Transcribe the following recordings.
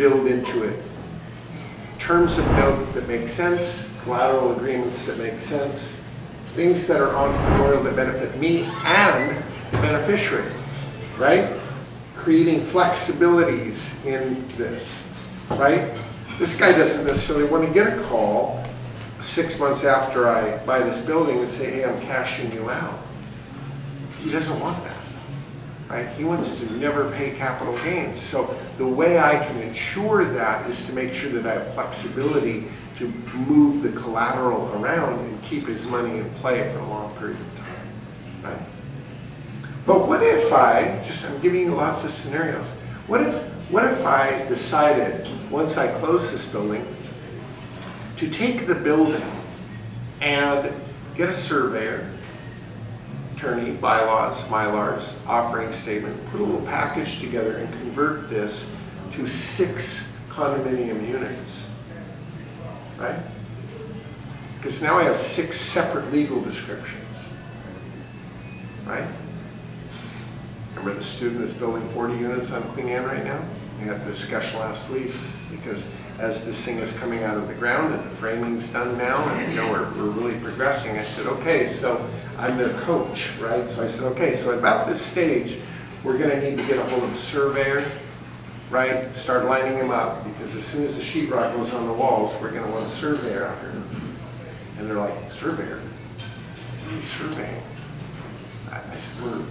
build into it terms of note that make sense, collateral agreements that make sense, things that are entrepreneurial that benefit me and the beneficiary, right? Creating flexibilities in this, right? This guy doesn't necessarily want to get a call 6 months after I buy this building and say, hey, I'm cashing you out. He doesn't want that, right? He wants to never pay capital gains. So the way I can ensure that is to make sure that I have flexibility to move the collateral around and keep his money in play for a long period of time, right? But what if I'm giving you lots of scenarios. What if I decided, once I close this building, to take the building and get a surveyor, attorney, bylaws, Mylars, offering statement, put a little package together and convert this to 6 condominium units, right? Because now I have 6 separate legal descriptions, right? Remember the student that's building 40 units on Queen Anne right now? We had a discussion last week because as this thing is coming out of the ground and the framing's done now and we're really progressing, I said, okay, so I'm their coach, right? So I said, okay, so about this stage, we're gonna need to get a hold of a surveyor, right? Start lining them up because as soon as the sheetrock goes on the walls, we're gonna want a surveyor out here. And they're like, surveyor? What are you surveying? I said,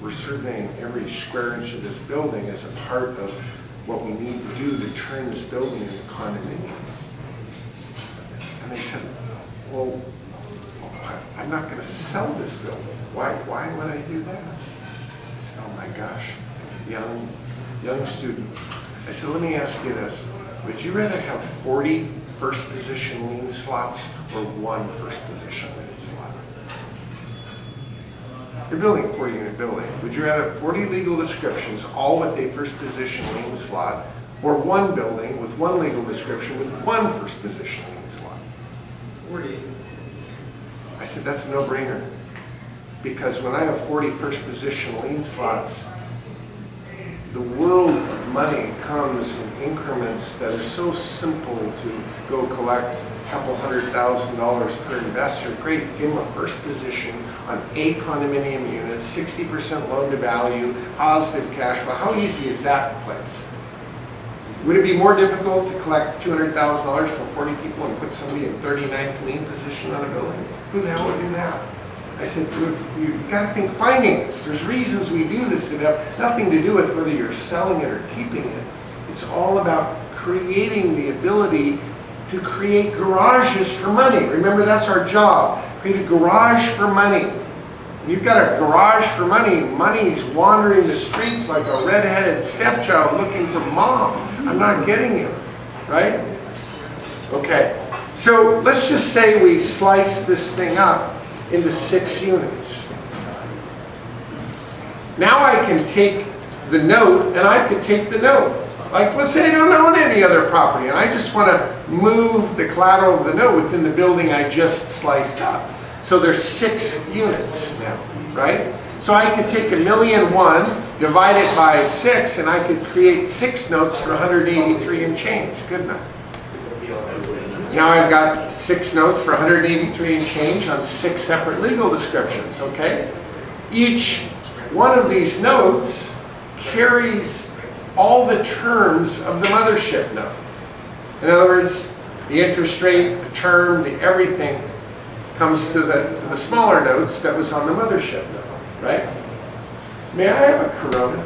we're surveying every square inch of this building as a part of what we need to do to turn this building into condominiums. And they said, well, I'm not going to sell this building. Why would I do that? I said, oh my gosh, young student. I said, let me ask you this. Would you rather have 40 first position lien slots or 1 first position lien slot? You're building a 40-unit building. Would you rather have 40 legal descriptions, all with a first position lien slot, or 1 building with 1 legal description with 1 first position lien slot? 40. I said, that's a no-brainer. Because when I have 40 first position lien slots, the world of money comes in increments that are so simple to go collect a couple $100,000 per investor. Great, give them a first position on 8 condominium units, 60% loan to value, positive cash flow. How easy is that to place? Would it be more difficult to collect $200,000 from 40 people and put somebody in 39 lien position on a building? Who the hell would do that? I said, you've got to think finance. There's reasons we do this that have nothing to do with whether you're selling it or keeping it. It's all about creating the ability to create garages for money. Remember, that's our job. Create a garage for money. When you've got a garage for money, money's wandering the streets like a red-headed stepchild looking for mom. I'm not getting you, right? Okay, so let's just say we slice this thing up into 6 units. Now I can take the note, and I could take the note. Like, let's say I don't own any other property, and I just want to move the collateral of the note within the building I just sliced up. So there's 6 units now, right? So I could take $1,000,001, divide it by 6, and I could create 6 notes for 183 and change. Good enough. Now I've got 6 notes for 183 and change on 6 separate legal descriptions, okay? Each one of these notes carries all the terms of the mothership note. In other words, the interest rate, the term, the everything comes to the smaller notes that was on the mothership note, right? May I have a Corona?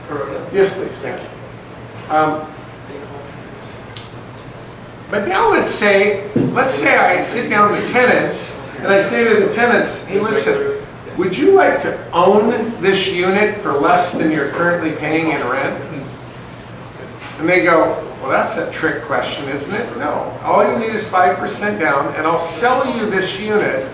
Corona. Yes, please, thank you. But now let's say I sit down with tenants and I say to the tenants, hey listen, would you like to own this unit for less than you're currently paying in rent? And they go, well, that's a trick question, isn't it? No, all you need is 5% down and I'll sell you this unit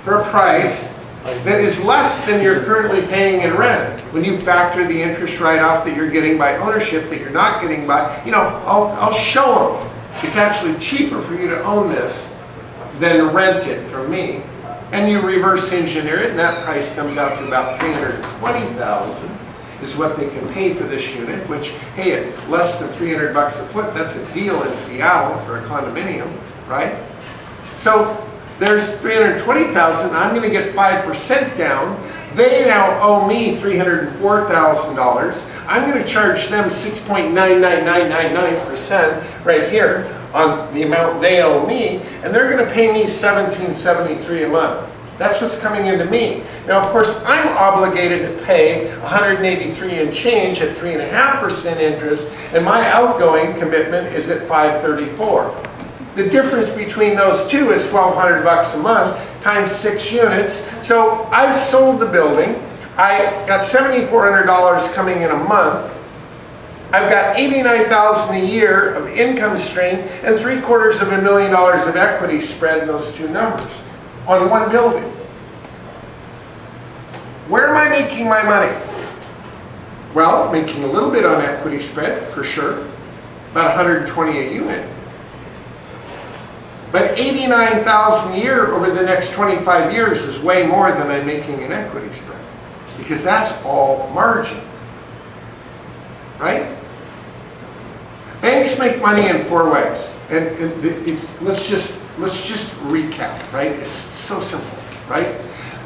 for a price that is less than you're currently paying in rent. When you factor the interest write-off that you're getting by ownership that you're not getting by, I'll show them it's actually cheaper for you to own this than rent it from me. And you reverse engineer it and that price comes out to about $320,000. is what they can pay for this unit, which, hey, at less than 300 bucks a foot, that's a deal in Seattle for a condominium, right? So there's 320,000, I'm gonna get 5% down. They now owe me $304,000. I'm gonna charge them 6.99999% right here on the amount they owe me, and they're gonna pay me $17.73 a month. That's what's coming into me. Now, of course, I'm obligated to pay $183 and change at 3.5% interest, and my outgoing commitment is at $534. The difference between those two is $1,200 bucks a month times 6 units. So I've sold the building. I got $7,400 coming in a month. I've got $89,000 a year of income stream and $750,000 of equity spread in those two numbers on one building. Where am I making my money? Well, making a little bit on equity spread for sure, about $120 a unit. But $89,000 a year over the next 25 years is way more than I'm making in equity spread, because that's all margin, right? Banks make money in 4 ways, and let's just recap, right? It's so simple, right?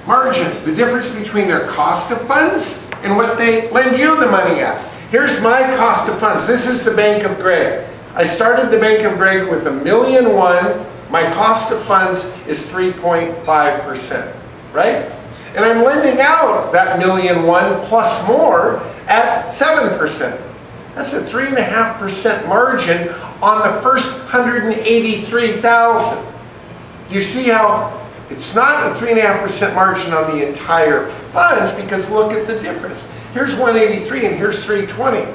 Margin, the difference between their cost of funds and what they lend you the money at. Here's my cost of funds. This is the Bank of Greg. I started the Bank of Greg with $1.1 million. My cost of funds is 3.5%, right? And I'm lending out that $1.1 million plus more at 7%. That's a 3.5% margin on the first $183,000. You see how it's not a 3.5% margin on the entire funds, because look at the difference. Here's 183 and here's 320.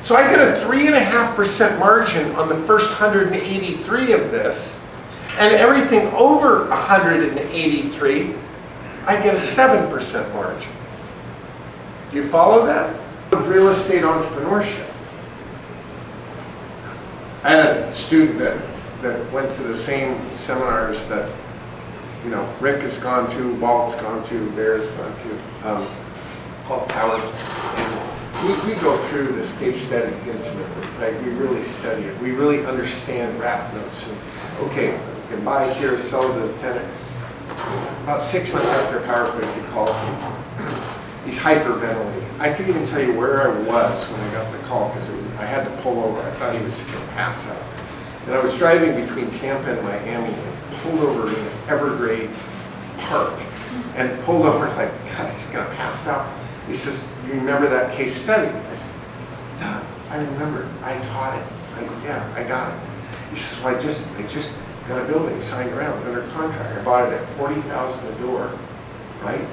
So I get a 3.5% margin on the first 183 of this, and everything over 183, I get a 7% margin. Do you follow that? Real estate entrepreneurship. I had a student that went to the same seminars that, you know, Rick has gone to, Walt's gone to, Bear's gone to, called Power. And we go through this case study intimately, right? We really study it. We really understand wrap notes. And, okay, we can buy here, sell to the tenant. About 6 months after Power Clears, he calls me. He's hyperventilating. I couldn't even tell you where I was when I got the call, because I had to pull over. I thought he was going to pass out. And I was driving between Tampa and Miami, and pulled over in an Evergrade Park, and pulled over like, God, he's going to pass out. He says, "You remember that case study?" I said, "Duh, I remember. I taught it. Yeah, I got it." He says, "Well, I just got a building signed around under contract. I bought it at $40,000 a door, right?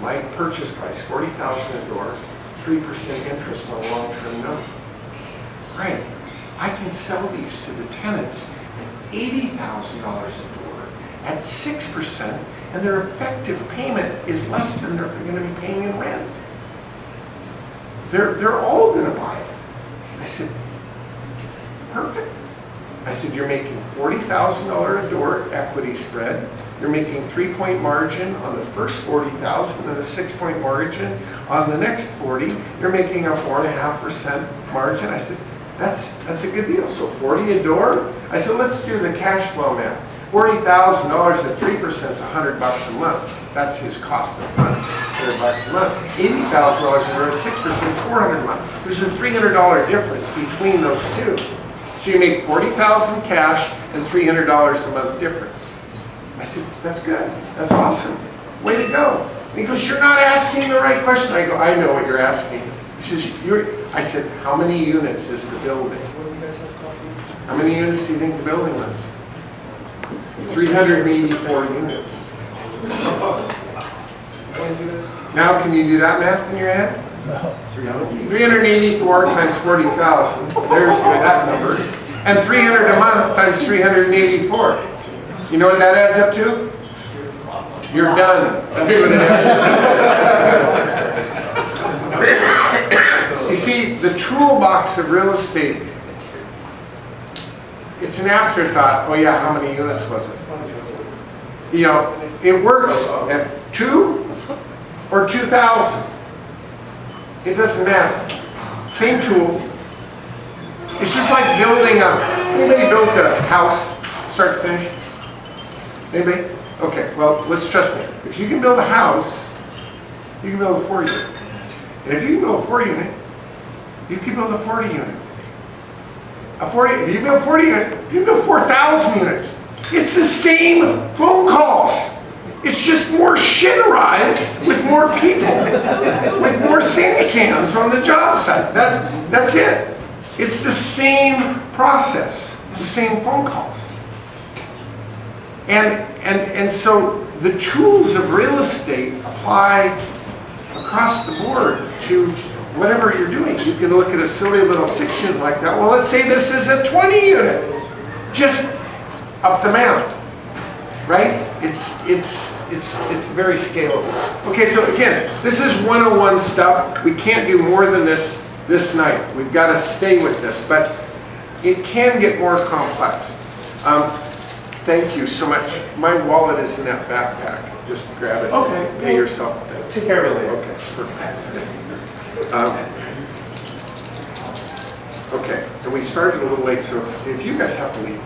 My purchase price, $40,000 a door, 3% interest on a long-term note. Great. I can sell these to the tenants at $80,000 a door at 6%, and their effective payment is less than they're going to be paying in rent. They're all going to buy it." I said, "Perfect." I said, "You're making $40,000 a door equity spread. You're making 3-point margin on the first 40,000 and a 6-point margin on the next 40. You're making a 4.5% margin." I said, that's a good deal. So 40 a door. I said, let's do the cash flow math. $40,000 at 3% is $100 a month. That's his cost of funds, $100 a month. $80,000 a door at 6% is $400 a month. There's a $300 difference between those two. So you make $40,000 cash and $300 a month difference. I said, that's good. That's awesome. Way to go. And he goes, "You're not asking the right question." I go, "I know what you're asking." He says, I said, "How many units is the building?" "How many units do you think the building was?" 384 units. Now, can you do that math in your head? 384 times 40,000. There's that number. And 300 a month times 384. You know what that adds up to? You're done. That's what it adds up to. You see, the toolbox of real estate, it's an afterthought. Oh yeah, how many units was it? You know, it works at 2 or 2,000. It doesn't matter. Same tool. It's just like building anybody built a house, start to finish? Anybody? Okay, well, let's trust me. If you can build a house, you can build a 4-unit. And if you can build a 4-unit, you can build a 40-unit. If you build a 40-unit, you can build 4,000 units. It's the same phone calls. It's just more shit arrives with more people, with more Santa cans on the job site. That's it. It's the same process, the same phone calls. And so the tools of real estate apply across the board to whatever you're doing. You can look at a silly little 6-unit like that. Well, let's say this is a 20-unit. Just up the math, right? It's very scalable. Okay, so again, this is 101 stuff. We can't do more than this night. We've got to stay with this, but it can get more complex. Thank you so much. My wallet is in that backpack. Just grab it. Okay. Pay yourself. Take care of it later. Okay, perfect. Okay, and we started a little late, so if you guys have to leave,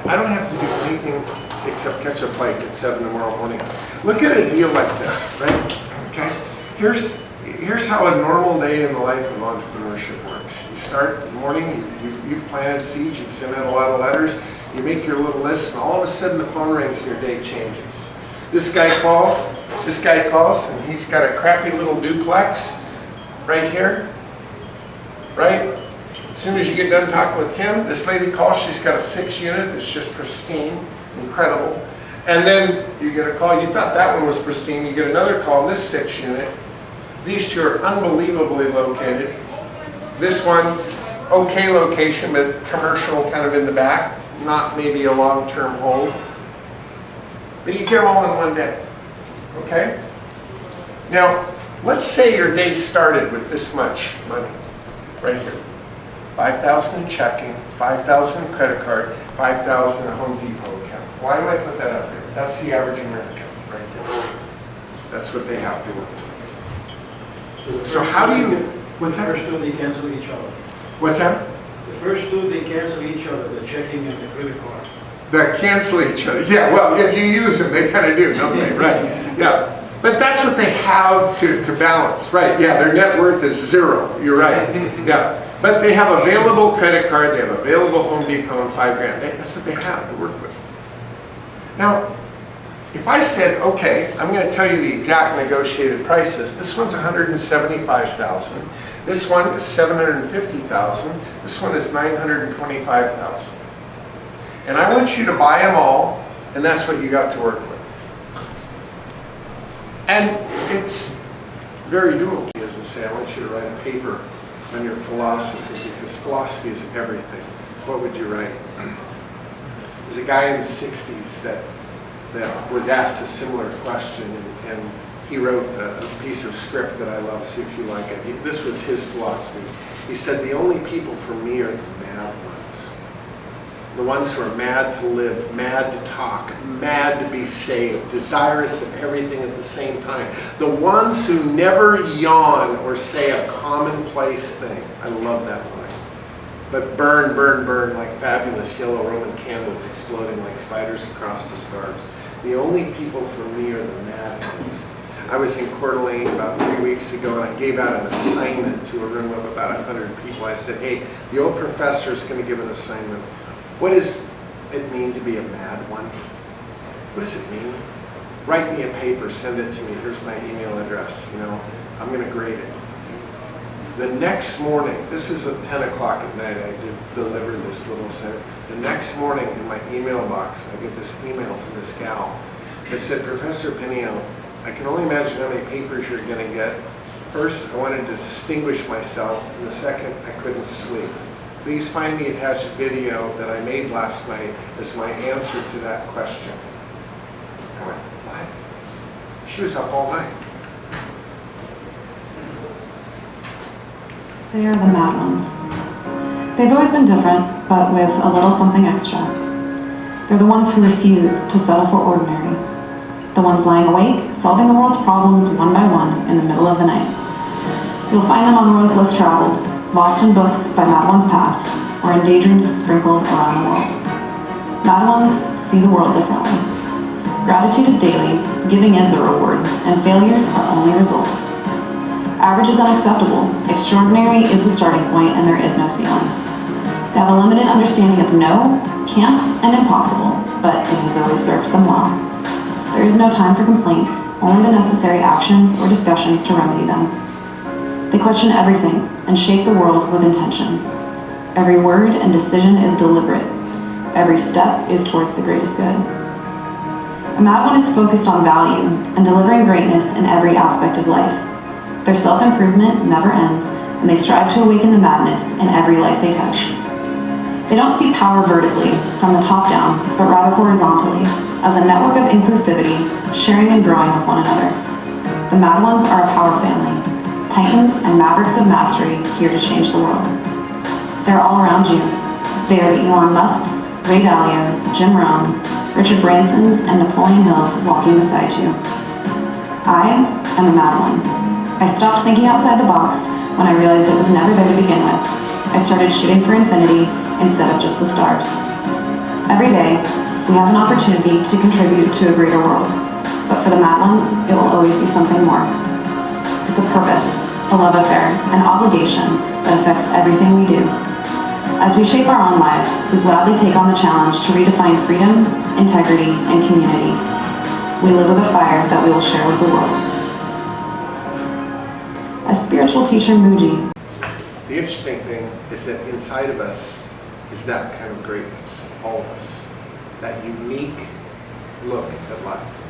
I don't have to do anything except catch a flight at 7 tomorrow morning. Look at a deal like this, right? Okay, here's how a normal day in the life of entrepreneurship works. You start in the morning, you've planted seeds, you've sent out a lot of letters, you make your little list, and all of a sudden the phone rings and your day changes. This guy calls, and he's got a crappy little duplex right here, right? As soon as you get done talking with him, this lady calls, she's got a 6-unit that's just pristine, incredible. And then you get a call, you thought that one was pristine, you get another call in this 6-unit. These two are unbelievably located. This one, okay location, but commercial kind of in the back, not maybe a long-term hold. But you get them all in one day, okay? Now, let's say your day started with this much money, right here. 5,000 in checking, 5,000 in credit card, 5,000 in Home Depot account. Why do I put that up there? That's the average American, right there. That's what they have to work with. So how do you, what's that? The first two, they cancel each other. What's that? The first two, they cancel each other, the checking and the credit card. That cancel each other. Yeah, well, if you use them, they kind of do, don't they? Right. Yeah. But that's what they have to balance, right? Yeah, their net worth is 0. You're right. Yeah. But they have available credit card, they have available Home Depot and $5,000. That's what they have to work with. Now, if I said, okay, I'm going to tell you the exact negotiated prices. This one's $175,000. This one is $750,000. This one is $925,000. And I want you to buy them all, and that's what you got to work with. And it's very doable. As I say, I want you to write a paper on your philosophy, because philosophy is everything. What would you write? There's a guy in the 60s that was asked a similar question, and he wrote a piece of script that I love, see if you like it. This was his philosophy. He said, the only people for me are the mad ones. The ones who are mad to live, mad to talk, mad to be saved, desirous of everything at the same time. The ones who never yawn or say a commonplace thing. I love that line. But burn, burn, burn like fabulous yellow Roman candles exploding like spiders across the stars. The only people for me are the mad ones. I was in Coeur d'Alene about 3 weeks ago, and I gave out an assignment to a room of about 100 people. I said, hey, the old professor is going to give an assignment. What does it mean to be a mad one? What does it mean? Write me a paper, send it to me. Here's my email address. You know, I'm going to grade it. The next morning, this is at 10 o'clock at night, I delivered this little sentence. The next morning in my email box, I get this email from this gal that said, Professor Pinneo, I can only imagine how many papers you're going to get. First, I wanted to distinguish myself, and the second, I couldn't sleep. Please find the attached video that I made last night as my answer to that question. I went, what? She was up all night. They are the mad ones. They've always been different, but with a little something extra. They're the ones who refuse to settle for ordinary. The ones lying awake, solving the world's problems one by one in the middle of the night. You'll find them on roads less traveled, lost in books by mad ones past, or in daydreams sprinkled around the world. Mad ones see the world differently. Gratitude is daily, giving is the reward, and failures are only results. Average is unacceptable, extraordinary is the starting point, and there is no ceiling. They have a limited understanding of no, can't, and impossible, but it has always served them well. There is no time for complaints, only the necessary actions or discussions to remedy them. They question everything and shape the world with intention. Every word and decision is deliberate. Every step is towards the greatest good. A mad one is focused on value and delivering greatness in every aspect of life. Their self-improvement never ends, and they strive to awaken the madness in every life they touch. They don't see power vertically, from the top down, but rather horizontally, as a network of inclusivity, sharing and growing with one another. The Mad Ones are a power family, titans and mavericks of mastery here to change the world. They're all around you. They are the Elon Musks, Ray Dalios, Jim Rohns, Richard Bransons, and Napoleon Hills walking beside you. I am a Mad One. I stopped thinking outside the box when I realized it was never there to begin with. I started shooting for infinity instead of just the stars. Every day, we have an opportunity to contribute to a greater world. But for the Mad Ones, it will always be something more. It's a purpose, a love affair, an obligation that affects everything we do. As we shape our own lives, we gladly take on the challenge to redefine freedom, integrity, and community. We live with a fire that we will share with the world. As spiritual teacher Muji. The interesting thing is that inside of us is that kind of greatness, all of us, that unique look at life.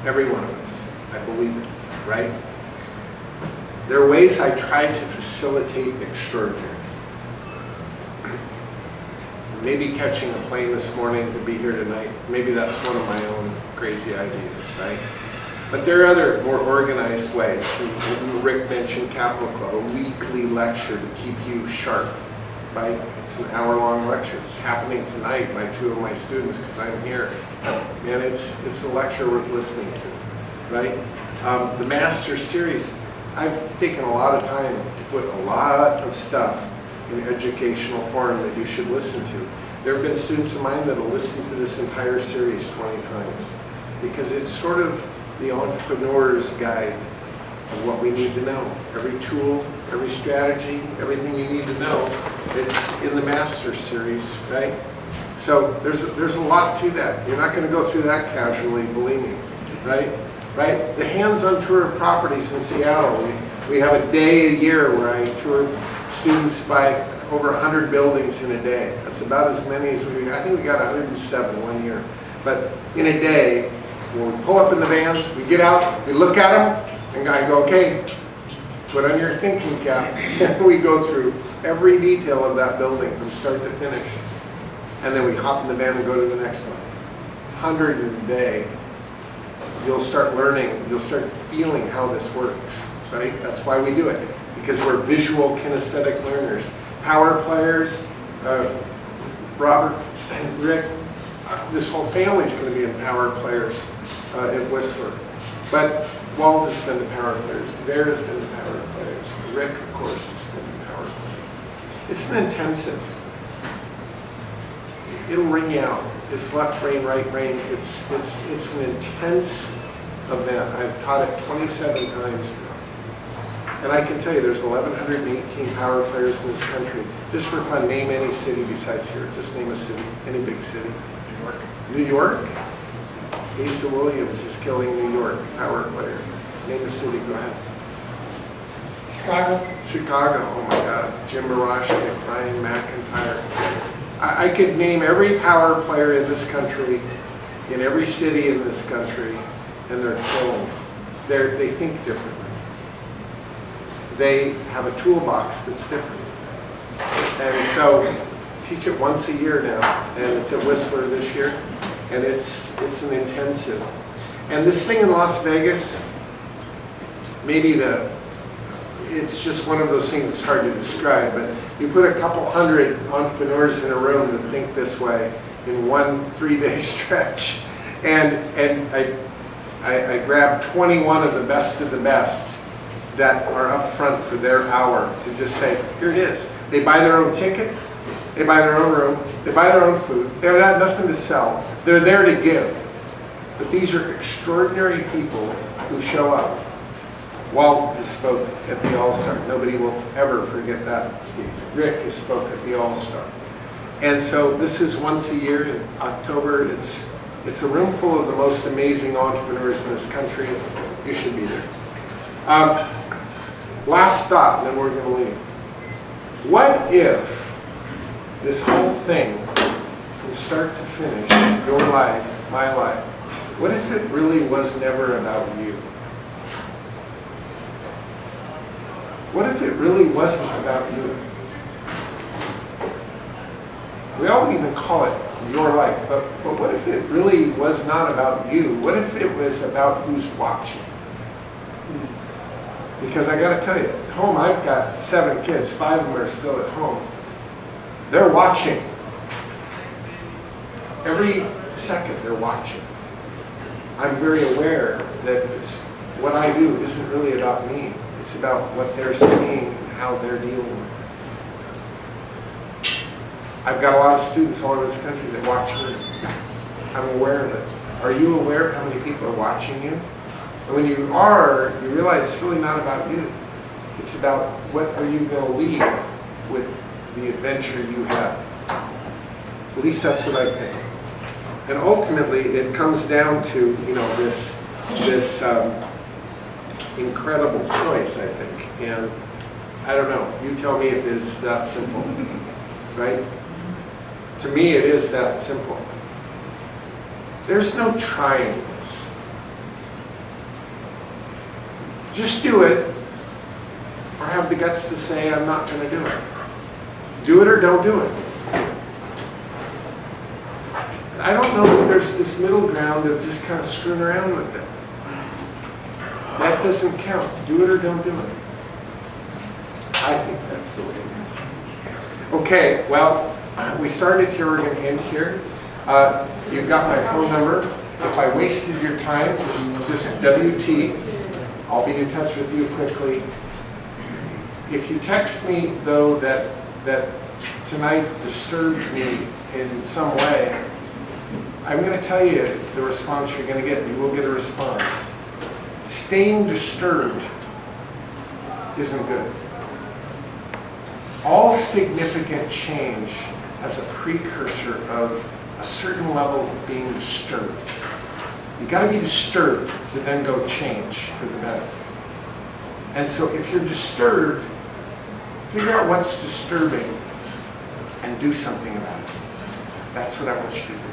Every one of us, I believe it, right? There are ways I try to facilitate extraordinary. Maybe catching a plane this morning to be here tonight, maybe that's one of my own crazy ideas, right? But there are other more organized ways. And Rick mentioned Capital Club, a weekly lecture to keep you sharp, right? It's an hour-long lecture. It's happening tonight by two of my students because I'm here. And it's a lecture worth listening to, right? The Master Series, I've taken a lot of time to put a lot of stuff in educational form that you should listen to. There have been students of mine that will listen to this entire series 20 times because it's sort of the entrepreneur's guide of what we need to know. Every tool, every strategy, everything you need to know, it's in the Master Series, right? So there's a lot to that. You're not going to go through that casually, believe me, right? Right? The hands-on tour of properties in Seattle, we have a day a year where I tour students by over 100 buildings in a day. That's about as many as I think we got 107 one year. But in a day, when we pull up in the vans, we get out, we look at them, and I go, okay, put on your thinking cap. And we go through every detail of that building from start to finish. And then we hop in the van and go to the next one. 100 in a day. You'll start learning, you'll start feeling how this works, right? That's why we do it, because we're visual kinesthetic learners. Power players, Robert and Rick, this whole family's going to be in power players at Whistler. But Walt has been to power players, Vera's been to power players, Rick, of course, has been to power players. It's an intensive. It'll ring you out. It's left brain, right brain. It's an intense event. I've taught it 27 times now. And I can tell you there's 1,118 power players in this country. Just for fun, name any city besides here. Just name a city, any big city. New York. New York? Asa Williams is killing New York, power player. Name a city, go ahead. Chicago. Chicago, oh my God. Jim Marashi, Ryan McIntyre. I could name every power player in this country, in every city in this country, and they're killing. They think differently. They have a toolbox that's different. And so, teach it once a year now, and it's at Whistler this year, and it's an intensive. And this thing in Las Vegas, it's just one of those things that's hard to describe, but you put a couple hundred entrepreneurs in a room that think this way in one 3-day stretch, and I grabbed 21 of the best that are up front for their hour to just say, here it is. They buy their own ticket, they buy their own room, they buy their own food, they have nothing to sell. They're there to give. But these are extraordinary people who show up. Walt has spoke at the All-Star. Nobody will ever forget that, Steve. Rick has spoke at the All-Star. And so this is once a year in October. It's a room full of the most amazing entrepreneurs in this country. You should be there. Last thought, and then we're going to leave. What if this whole thing, from start to finish, your life, my life, what if it really was never about you? What if it really wasn't about you? We all even call it your life, but what if it really was not about you? What if it was about who's watching? Because I got to tell you, at home I've got 7 kids, 5 of them are still at home. They're watching. Every second they're watching. I'm very aware that what I do isn't really about me. It's about what they're seeing and how they're dealing with it. I've got a lot of students all over this country that watch me. I'm aware of it. Are you aware of how many people are watching you? And when you are, you realize it's really not about you. It's about what are you going to leave with the adventure you have. At least that's what I think. And ultimately, it comes down to, this incredible choice, I think. And I don't know. You tell me if it's that simple, right? To me, it is that simple. There's no trying this. Just do it, or have the guts to say, I'm not going to do it. Do it or don't do it. I don't know that there's this middle ground of just kind of screwing around with it. That doesn't count. Do it or don't do it. I think that's the way it is. Okay, well, we started here, we're going to end here. You've got my phone number. If I wasted your time, just WT. I'll be in touch with you quickly. If you text me, though, that tonight disturbed me in some way, I'm going to tell you the response you're going to get. You will get a response. Staying disturbed isn't good. All significant change has a precursor of a certain level of being disturbed. You got to be disturbed to then go change for the better. And so if you're disturbed, figure out what's disturbing and do something about it. That's what I want you to do.